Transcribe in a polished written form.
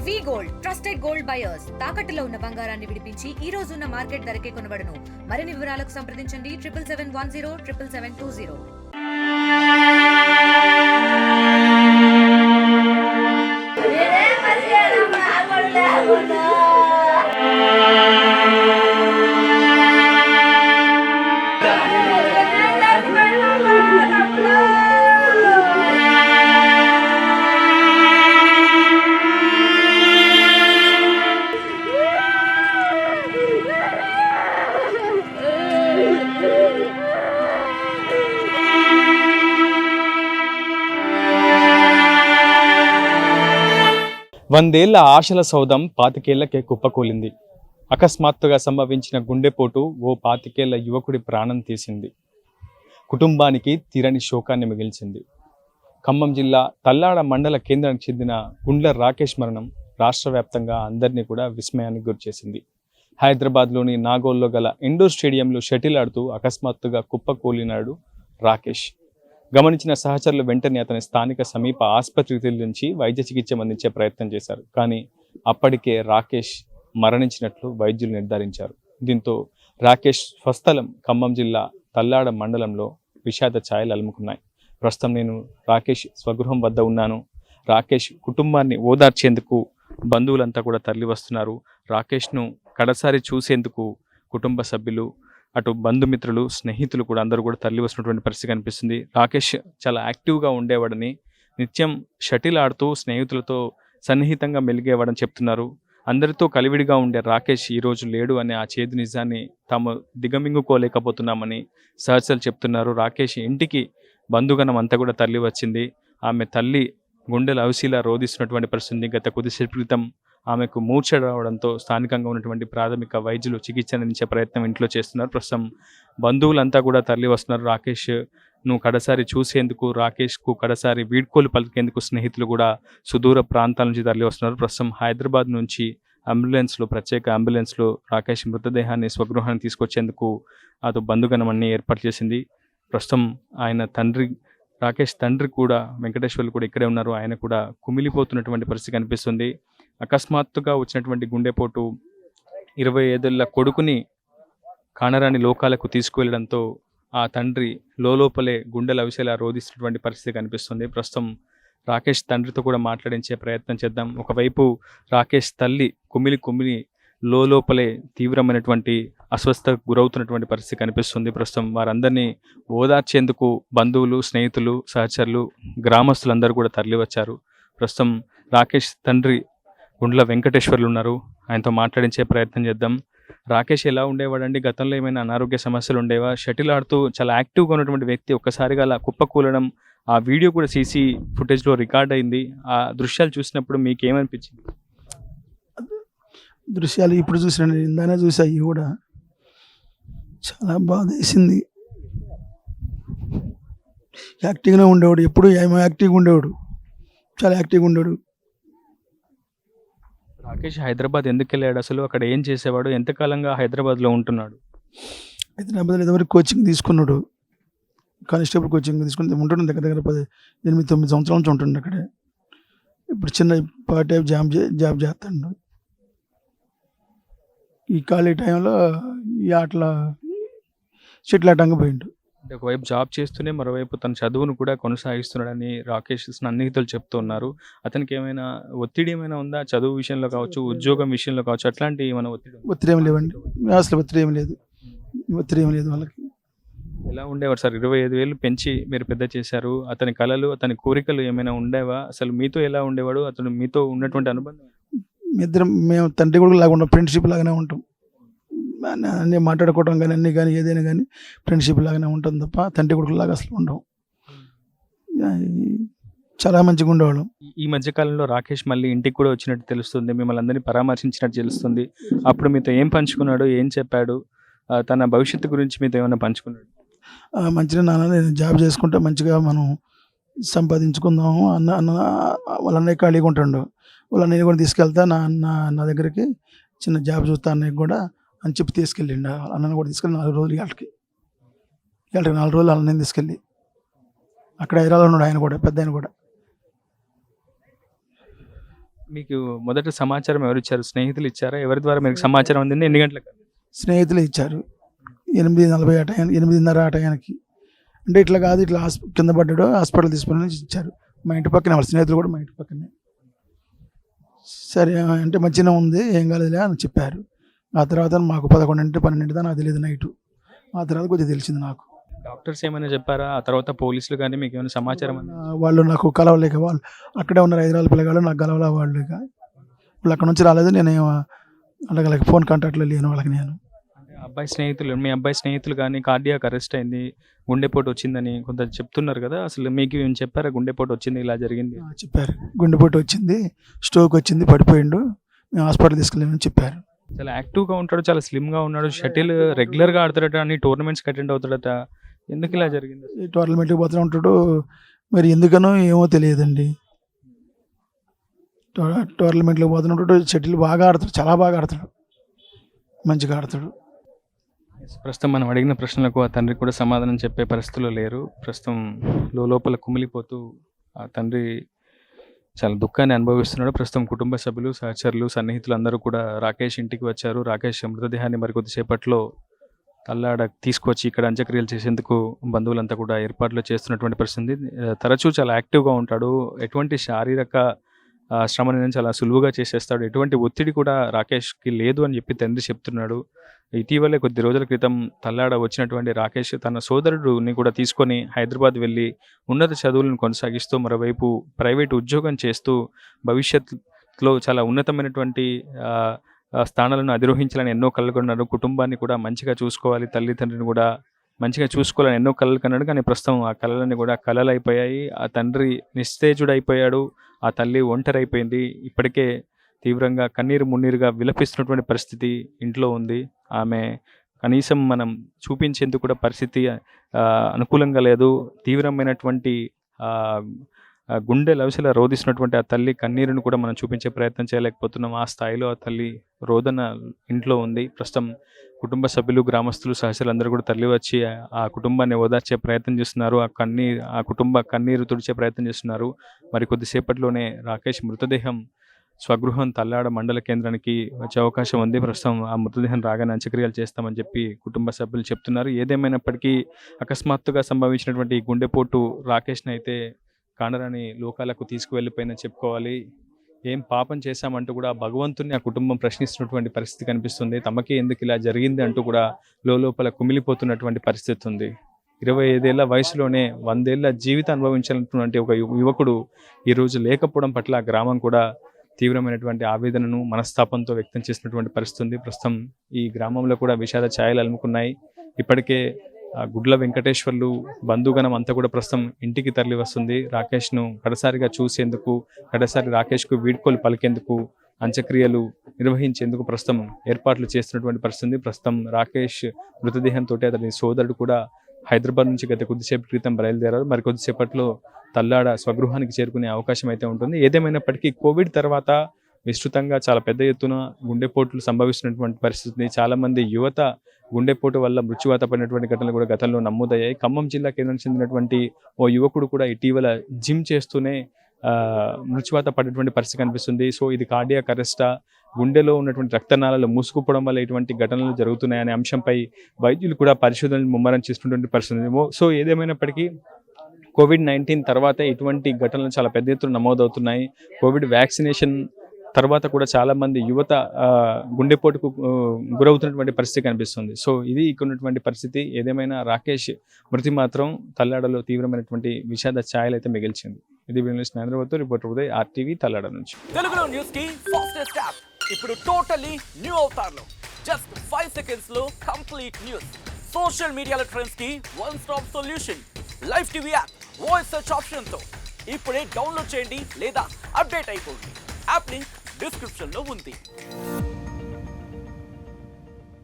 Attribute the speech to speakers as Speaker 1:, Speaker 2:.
Speaker 1: వి gold trusted gold buyers తాకట్టులో ఉన్న బంగారాన్ని విడిపించి ఈ రోజు ఉన్న మార్కెట్ ధరకే కొనబడును. మరిన్ని వివరాలకు సంప్రదించండి 7771077720.
Speaker 2: వందేళ్ల ఆశల సౌధం పాతికేళ్లకే కుప్పకూలింది. అకస్మాత్తుగా సంభవించిన గుండెపోటు ఓ పాతికేళ్ల యువకుడి ప్రాణం తీసింది. కుటుంబానికి తీరని శోకాన్ని మిగిల్చింది. ఖమ్మం జిల్లా తల్లాడ మండల కేంద్రానికి చెందిన గుండ్ల రాకేష్ మరణం రాష్ట్ర వ్యాప్తంగా అందరినీ కూడా విస్మయానికి గురిచేసింది. హైదరాబాద్లోని నాగోల్లో గల ఇండోర్ స్టేడియంలో షటిల్ ఆడుతూ అకస్మాత్తుగా కుప్పకూలినాడు రాకేష్. గమనించిన సహచరులు వెంటనే అతని స్థానిక సమీప ఆసుపత్రికి నుంచి వైద్య చికిత్స అందించే ప్రయత్నం చేశారు. కానీ అప్పటికే రాకేష్ మరణించినట్లు వైద్యులు నిర్ధారించారు. దీంతో రాకేష్ స్వస్థలం ఖమ్మం జిల్లా తల్లాడ మండలంలో విషాద ఛాయలు అలుముకున్నాయి. ప్రస్తుతం నేను రాకేష్ స్వగృహం వద్ద ఉన్నాను. రాకేష్ కుటుంబాన్ని ఓదార్చేందుకు బంధువులంతా కూడా తరలి వస్తున్నారు. రాకేష్ను కడసారి చూసేందుకు కుటుంబ సభ్యులు, అటు బంధుమిత్రులు, స్నేహితులు కూడా అందరూ కూడా తరలి వస్తున్నటువంటి పరిస్థితి కనిపిస్తుంది. రాకేష్ చాలా యాక్టివ్గా ఉండేవాడని, నిత్యం షటిల్ ఆడుతూ స్నేహితులతో సన్నిహితంగా మెలిగేవాడని చెప్తున్నారు. అందరితో కలివిడిగా ఉండే రాకేష్ ఈరోజు లేడు అనే ఆ చేదు నిజాన్ని తాము దిగమింగుకోలేకపోతున్నామని సహచరులు చెప్తున్నారు. రాకేష్ ఇంటికి బంధుగణం అంతా కూడా తరలి వచ్చింది. ఆమె తల్లి గుండెల అవసీలా రోధిస్తున్నటువంటి పరిస్థితి. గత కొద్దిసేపు క్రితం ఆమెకు మూర్ఛ రావడంతో స్థానికంగా ఉన్నటువంటి ప్రాథమిక వైద్యులు చికిత్స అందించే ప్రయత్నం ఇంట్లో చేస్తున్నారు. ప్రస్తుతం బంధువులంతా కూడా తరలి వస్తున్నారు. రాకేష్ను కడసారి చూసేందుకు, రాకేష్కు కడసారి వీడ్కోలు పలికేందుకు స్నేహితులు కూడా సుదూర ప్రాంతాల నుంచి తరలి వస్తున్నారు. ప్రస్తుతం హైదరాబాద్ నుంచి ప్రత్యేక అంబులెన్స్లో రాకేష్ మృతదేహాన్ని స్వగృహాన్ని తీసుకొచ్చేందుకు అటు బంధుగణం అన్ని ఏర్పాటు చేసింది. ప్రస్తుతం ఆయన రాకేష్ తండ్రి కూడా వెంకటేశ్వర్లు కూడా ఇక్కడే ఉన్నారు. ఆయన కూడా కుమిలిపోతున్నటువంటి పరిస్థితి కనిపిస్తుంది. అకస్మాత్తుగా వచ్చినటువంటి గుండెపోటు 25 ఏళ్ల కొడుకుని కానరాని లోకాలకు తీసుకువెళ్లడంతో ఆ తండ్రి లోపలే గుండెల అవిసేలా రోధిస్తున్నటువంటి పరిస్థితి కనిపిస్తుంది. ప్రస్తుతం రాకేష్ తండ్రితో కూడా మాట్లాడించే ప్రయత్నం చేద్దాం. ఒకవైపు రాకేష్ తల్లి కుమిలి లోపలే తీవ్రమైనటువంటి అస్వస్థతకు గురవుతున్నటువంటి పరిస్థితి కనిపిస్తుంది. ప్రస్తుతం వారందరినీ ఓదార్చేందుకు బంధువులు, స్నేహితులు, సహచరులు, గ్రామస్తులందరూ కూడా తరలి వచ్చారు. ప్రస్తుతం రాకేష్ తండ్రి గుండ్ల వెంకటేశ్వర్లు ఉన్నారు. ఆయనతో మాట్లాడించే ప్రయత్నం చేద్దాం. రాకేష్ ఎలా ఉండేవాడండి? గతంలో ఏమైనా అనారోగ్య సమస్యలు ఉండేవా? షటిల్ ఆడుతూ చాలా యాక్టివ్గా ఉన్నటువంటి వ్యక్తి ఒక్కసారిగా అలా కుప్పకూలడం, ఆ వీడియో కూడా సీసీ ఫుటేజ్లో రికార్డ్ అయింది. ఆ దృశ్యాలు చూసినప్పుడు మీకు ఏమనిపించింది?
Speaker 3: దృశ్యాలు ఇప్పుడు చూసిన ఇందానే చూసా, ఇవి కూడా చాలా బాధ వేసింది. యాక్టివ్గానే ఉండేవాడు, ఎప్పుడు యాక్టివ్గా ఉండేవాడు, చాలా యాక్టివ్గా ఉండేవాడు.
Speaker 2: రాకేష్ హైదరాబాద్ ఎందుకు వెళ్ళాడు? అసలు అక్కడ ఏం చేసేవాడు? ఎంతకాలంగా హైదరాబాద్లో ఉంటున్నాడు?
Speaker 3: హైదరాబాద్లో ఇదివరకు కోచింగ్ తీసుకున్నాడు, కానిస్టేబుల్ కోచింగ్ తీసుకుని ఉంటున్నాడు. దగ్గర 8-9 సంవత్సరాల నుంచి ఉంటుండే అక్కడే. ఇప్పుడు చిన్న పార్ట్ టైం జాబ్ చేస్తాడు. ఈ ఖాళీ టైంలో ఈ ఆటల షటిల్ ఆటంగా పోయిండు.
Speaker 2: అంటే ఒకవైపు జాబ్ చేస్తూనే మరోవైపు తన చదువును కూడా కొనసాగిస్తున్నాడని రాకేష్ సన్నిహితులు చెప్తున్నారు. అతనికి ఏమైనా ఒత్తిడి ఏమైనా ఉందా? చదువు విషయంలో కావచ్చు, ఉద్యోగం విషయంలో కావచ్చు, అట్లాంటి ఏమైనా
Speaker 3: ఒత్తిడి ఏమి లేవండి. అసలు ఒత్తిడి ఏమి లేదు వాళ్ళకి.
Speaker 2: ఎలా ఉండేవారు సార్? 25 ఏళ్ళు పెంచి మీరు పెద్ద చేశారు. అతని కళలు, అతని కోరికలు ఏమైనా ఉండేవా? అసలు మీతో ఎలా ఉండేవాడు? అతను మీతో ఉన్నటువంటి అనుబంధం?
Speaker 3: మేము తండ్రి కొడుకు లాగా ఉంటాం, ఫ్రెండ్షిప్ లాగానే ఉంటాం. అన్నీ మాట్లాడుకోవడం కానీ అన్నీ కానీ ఏదైనా కానీ ఫ్రెండ్షిప్ లాగానే ఉంటుంది తప్ప తండ్రి కొడుకులాగా అసలు ఉండవు. చాలా మంచిగా ఉండేవాళ్ళం.
Speaker 2: ఈ మధ్యకాలంలో రాకేష్ మళ్ళీ ఇంటికి కూడా వచ్చినట్టు తెలుస్తుంది, మిమ్మల్ని అందరినీ పరామర్శించినట్టు తెలుస్తుంది. అప్పుడు మీతో ఏం పంచుకున్నాడు, ఏం చెప్పాడు? తన భవిష్యత్తు గురించి మీతో ఏమైనా పంచుకున్నాడు?
Speaker 3: మంచిగా నాన్న, నేను జాబ్ చేసుకుంటే మంచిగా మనం సంపాదించుకుందాము అన్న వాళ్ళ అన్నయ్య ఖాళీగా ఉంటాడు. వాళ్ళ అన్నయ్య కూడా తీసుకెళ్తా నా దగ్గరికి, చిన్న జాబ్ చూస్తా అన్నయ్య కూడా అని చెప్పి తీసుకెళ్ళిండు. అన్నని కూడా తీసుకెళ్ళి 4 రోజులు ఇవాళకి 4 రోజులు అన్నని తీసుకెళ్ళి అక్కడ హైదరాబాద్లో ఉన్నాడు. ఆయన కూడా పెద్ద ఆయన కూడా
Speaker 2: మీకు మొదట సమాచారం ఎవరు ఇచ్చారు? స్నేహితులు ఇచ్చారా? ఎవరి ద్వారా మీకు సమాచారం అందింది? ఎన్ని గంటలకు?
Speaker 3: స్నేహితులు ఇచ్చారు 8:40 ఆ టైం 8:30 ఆ టయానికి. అంటే ఇట్లా కాదు, ఇట్లా కింద పడ్డాడు, హాస్పిటల్ తీసుకుని ఇచ్చారు. మా ఇంటి పక్కనే, వాళ్ళ స్నేహితులు కూడా మా ఇంటి పక్కనే. సరే అంటే మంచిగా ఉంది, ఏం కాలేదులే అని చెప్పారు. ఆ తర్వాత మాకు 11 12 నాకు తెలియదు నైటు. ఆ తర్వాత కొద్దిగా తెలిసింది నాకు.
Speaker 2: డాక్టర్స్ ఏమైనా చెప్పారా? ఆ తర్వాత పోలీసులు కానీ మీకు ఏమైనా సమాచారం
Speaker 3: వాళ్ళు నాకు కలవలేక, వాళ్ళు అక్కడే ఉన్నారు హైదరాబాద్ పిల్లగాళ్ళు, నాకు కలవలే వాళ్ళు. వాళ్ళు అక్కడ నుంచి రాలేదు, నేను వాళ్ళకి ఫోన్ కాంటాక్ట్లో లేను వాళ్ళకి. నేను
Speaker 2: మీ అబ్బాయి స్నేహితులు కానీ కార్డియాక్ అరెస్ట్ అయింది, గుండెపోటు వచ్చిందని కొంత చెప్తున్నారు కదా, అసలు మీకు ఏం చెప్పారా? గుండెపోటు వచ్చింది, ఇలా జరిగింది
Speaker 3: చెప్పారు. గుండెపోటు వచ్చింది, స్ట్రోక్ వచ్చింది, పడిపోయిండు, మేము హాస్పిటల్ తీసుకెళ్ళామని చెప్పారు.
Speaker 2: చాలా యాక్టివ్గా ఉంటాడు, చాలా స్లిమ్గా ఉన్నాడు, షటిల్ రెగ్యులర్గా ఆడతాడట, అన్ని టోర్నమెంట్స్కి అటెండ్ అవుతాడట. ఎందుకు ఇలా జరిగింది?
Speaker 3: టోర్నమెంట్కి పోతూ ఉంటాడు, మరి ఎందుకనో ఏమో తెలియదండి. టోర్నమెంట్కి పోతున్నప్పుడు షటిల్ బాగా ఆడతాడు, చాలా బాగా ఆడతాడు, మంచిగా ఆడతాడు.
Speaker 2: ప్రస్తుతం మనం అడిగిన ప్రశ్నలకు ఆ తండ్రి కూడా సమాధానం చెప్పే పరిస్థితుల్లో లేరు. ప్రస్తుతం లోపల కుమిలిపోతూ ఆ తండ్రి చాలా దుఃఖాన్ని అనుభవిస్తున్నాడు. ప్రస్తుతం కుటుంబ సభ్యులు, సహచరులు, సన్నిహితులు అందరూ కూడా రాకేష్ ఇంటికి వచ్చారు. రాకేష్ మృతదేహాన్ని మరికొద్దిసేపట్లో తల్లాడ తీసుకొచ్చి ఇక్కడ అంత్యక్రియలు చేసేందుకు బంధువులంతా కూడా ఏర్పాట్లు చేస్తున్నటువంటి పరిస్థితి. తరచూ చాలా యాక్టివ్గా ఉంటాడు, ఎటువంటి శారీరక శ్రమని చాలా సులువుగా చేసేస్తాడు, ఎటువంటి ఒత్తిడి కూడా రాకేష్కి లేదు అని చెప్పి తండ్రి చెప్తున్నాడు. ఇటీవలే కొద్ది రోజుల క్రితం తల్లాడ వచ్చినటువంటి రాకేష్ తన సోదరుడిని కూడా తీసుకొని హైదరాబాద్ వెళ్ళి ఉన్నత చదువులను కొనసాగిస్తూ, మరోవైపు ప్రైవేటు ఉద్యోగం చేస్తూ భవిష్యత్తులో చాలా ఉన్నతమైనటువంటి స్థానాలను అధిరోహించాలని ఎన్నో కలలు కన్నాడు. కుటుంబాన్ని కూడా మంచిగా చూసుకోవాలి, తల్లిదండ్రిని కూడా మంచిగా చూసుకోవాలని ఎన్నో కలలు కన్నాడు. కానీ ప్రస్తుతం ఆ కళలన్నీ కూడా కళలు అయిపోయాయి. ఆ తండ్రి నిస్తేజుడు అయిపోయాడు, ఆ తల్లి ఒంటరి అయిపోయింది. ఇప్పటికే తీవ్రంగా కన్నీరు మున్నీరుగా విలపిస్తున్నటువంటి పరిస్థితి ఇంట్లో ఉంది. ఆమె కనీసం మనం చూపించేందుకు కూడా పరిస్థితి అనుకూలంగా లేదు. తీవ్రమైనటువంటి గుండె లవిసలా రోధిస్తున్నటువంటి ఆ తల్లి కన్నీరును కూడా మనం చూపించే ప్రయత్నం చేయలేకపోతున్నాం. ఆ స్థాయిలో ఆ తల్లి రోదన ఇంట్లో ఉంది. ప్రస్తుతం కుటుంబ సభ్యులు, గ్రామస్తులు, సహచరులు అందరూ కూడా తల్లి వచ్చి ఆ కుటుంబాన్ని ఓదార్చే ప్రయత్నం చేస్తున్నారు. ఆ కుటుంబ కన్నీరు తుడిచే ప్రయత్నం చేస్తున్నారు. మరి కొద్దిసేపట్లోనే రాకేష్ మృతదేహం స్వగృహం తల్లాడ మండల కేంద్రానికి వచ్చే అవకాశం ఉంది. ప్రస్తుతం ఆ మృతదేహం రాగానే అంత్యక్రియలు చేస్తామని చెప్పి కుటుంబ సభ్యులు చెప్తున్నారు. ఏదేమైనప్పటికీ అకస్మాత్తుగా సంభవించినటువంటి గుండెపోటు రాకేష్ని అయితే కానరాని లోకాలకు తీసుకువెళ్ళిపోయిందని చెప్పుకోవాలి. ఏం పాపం చేశామంటూ కూడా భగవంతుని ఆ కుటుంబం ప్రశ్నిస్తున్నటువంటి పరిస్థితి కనిపిస్తుంది. తమకే ఎందుకు ఇలా జరిగింది అంటూ కూడా లోపల కుమిలిపోతున్నటువంటి పరిస్థితి ఉంది. 25 ఏళ్ల వయసులోనే 100 ఏళ్ల జీవితం అనుభవించాలన్నటువంటి ఒక యువకుడు ఈరోజు లేకపోవడం పట్ల ఆ గ్రామం కూడా తీవ్రమైనటువంటి ఆవేదనను, మనస్తాపంతో వ్యక్తం చేసినటువంటి పరిస్థితి ఉంది. ప్రస్తుతం ఈ గ్రామంలో కూడా విషాద ఛాయలు అలుముకున్నాయి. ఇప్పటికే గుడ్ల వెంకటేశ్వర్లు బంధుగణం అంతా కూడా ప్రస్తుతం ఇంటికి తరలి వస్తుంది. రాకేష్ను కడసారిగా చూసేందుకు, కడసారి రాకేష్కు వీడ్కోలు పలికేందుకు, అంత్యక్రియలు నిర్వహించేందుకు ప్రస్తుతం ఏర్పాట్లు చేస్తున్నటువంటి పరిస్థితి. ప్రస్తుతం రాకేష్ మృతదేహంతో అతని సోదరుడు కూడా హైదరాబాద్ నుంచి గత కొద్దిసేపు క్రితం బయలుదేరారు. మరి కొద్దిసేపట్లో తల్లాడ స్వగృహానికి చేరుకునే అవకాశం అయితే ఉంటుంది. ఏదేమైనప్పటికీ కోవిడ్ తర్వాత విస్తృతంగా చాలా పెద్ద ఎత్తున గుండెపోట్లు సంభవిస్తున్నటువంటి పరిస్థితి. చాలామంది యువత గుండెపోటు వల్ల మృత్యువాత పడినటువంటి ఘటనలు కూడా గతంలో నమోదయ్యాయి. ఖమ్మం జిల్లా కేంద్రానికి చెందినటువంటి ఓ యువకుడు కూడా ఇటీవల జిమ్ చేస్తూనే మృత్యువాత పడినటువంటి పరిస్థితి కనిపిస్తుంది. సో ఇది కార్డియాక్ అరెస్టా, గుండెలో ఉన్నటువంటి రక్తనాళాలు మూసుకుపోవడం వల్ల ఇటువంటి ఘటనలు జరుగుతున్నాయనే అంశంపై వైద్యులు కూడా పరిశోధనలు ముమ్మరం చేస్తున్నటువంటి పరిస్థితి. సో ఏదేమైనప్పటికీ కోవిడ్-19 తర్వాత ఇటువంటి ఘటనలు చాలా పెద్ద ఎత్తున నమోదవుతున్నాయి. కోవిడ్ వ్యాక్సినేషన్ తర్వాత కూడా చాలామంది యువత గుండెపోటుకు గురవుతున్నటువంటి పరిస్థితి కనిపిస్తుంది. సో ఇది ఇక్కడ ఉన్నటువంటి పరిస్థితి. ఏదేమైనా రాకేష్ మృతి మాత్రం తల్లాడలో తీవ్రమైనటువంటి విషాద ఛాయలు అయితే మిగిల్చింది. ఇది హైదరాబాద్ రిపోర్టర్ ఉదయ్, RTV తల్లాడ నుంచి.
Speaker 4: తెలుగులో న్యూస్ కి ఫాస్టెస్ట్ యాప్ ఇప్పుడు టోటల్లీ న్యూ అవతార్లో జస్ట్ 5 సెకండ్స్ లో కంప్లీట్ న్యూస్. సోషల్ మీడియాలో ట్రెండ్స్ కి one stop solution. Live TV app voice search option తో ఇప్పుడే డౌన్లోడ్ చేయండి లేదా అప్డేట్ అయిపోండి. యాప్ లింక్ డిస్క్రిప్షన్ లో ఉంది.